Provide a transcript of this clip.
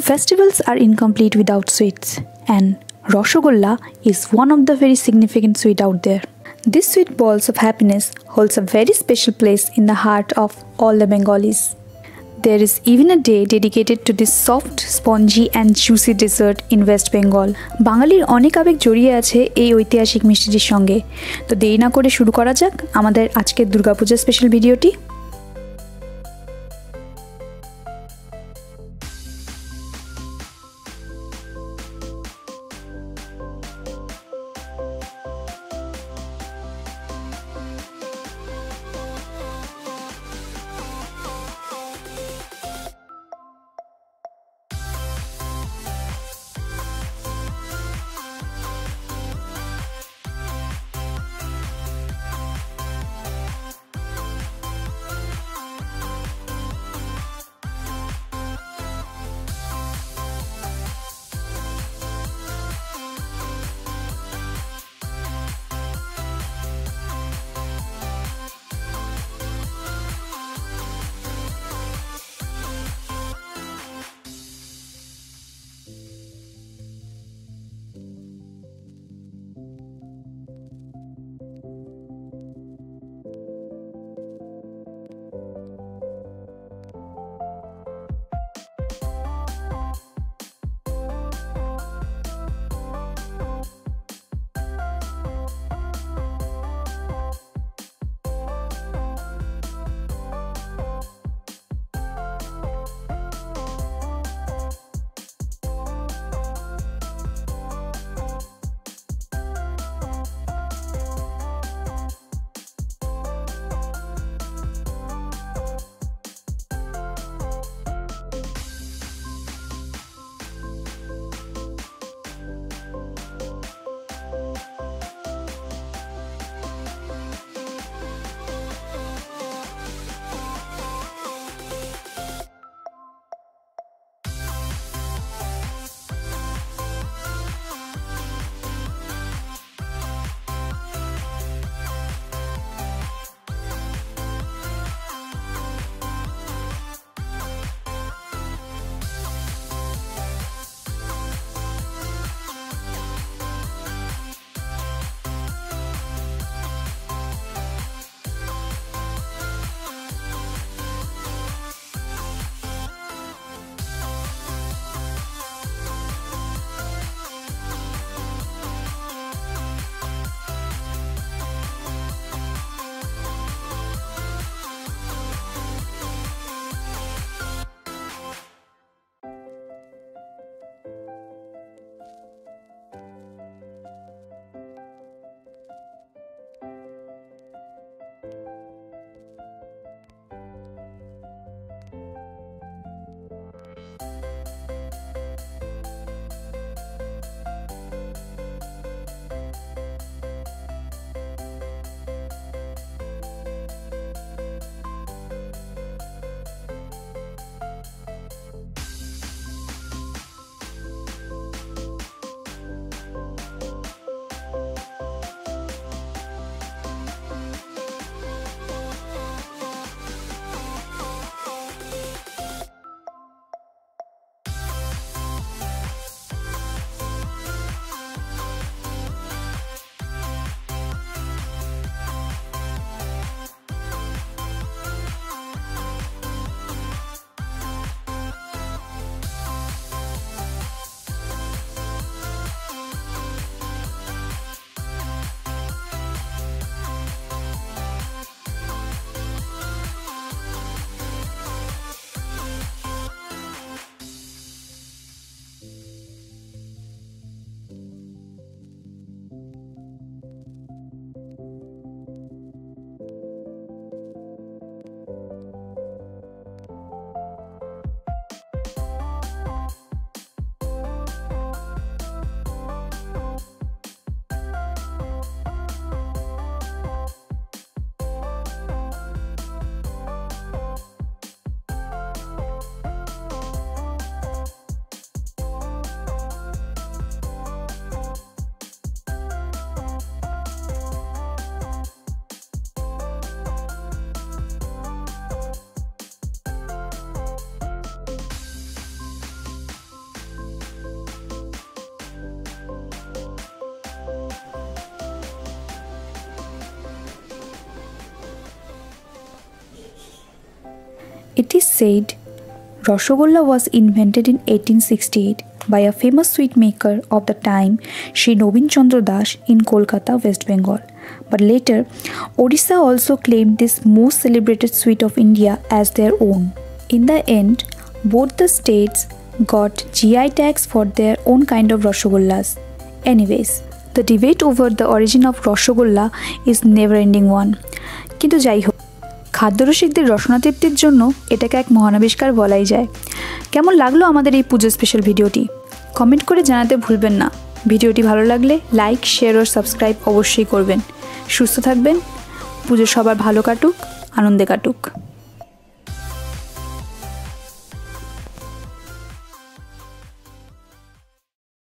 Festivals are incomplete without sweets, and Rosogolla is one of the very significant sweet out there. This sweet balls of happiness holds a very special place in the heart of all the Bengalis. There is even a day dedicated to this soft, spongy and juicy dessert in West Bengal. বাঙালির অনেক আবেগ জড়িয়ে আছে এই ঐতিহাসিক মিষ্টিটির সঙ্গে। তো দেরি না করে শুরু করা যাক আমাদের আজকের দুর্গাপূজা স্পেশাল ভিডিওটি। It is said Rosogolla was invented in 1868 by a famous sweet maker of the time, Shri Nobin Chandra Das in Kolkata, West Bengal. But later, Odisha also claimed this most celebrated sweet of India as their own. In the end, both the states got GI tags for their own kind of Rosogollas. Anyways, the debate over the origin of Rosogolla is never-ending one. কিন্তু যাই হোক, খাদ্যরসিকদের রসনাতৃপ্তির জন্য এটাকে এক মহানাবিষ্কার বলাই যায়। কেমন লাগলো আমাদের এই পুজো স্পেশাল ভিডিওটি? কমেন্ট করে জানাতে ভুলবেন না। ভিডিওটি ভালো লাগলে লাইক, শেয়ার ও সাবস্ক্রাইব অবশ্যই করবেন। সুস্থ থাকবেন। পুজো সবার ভালো কাটুক, আনন্দে কাটুক।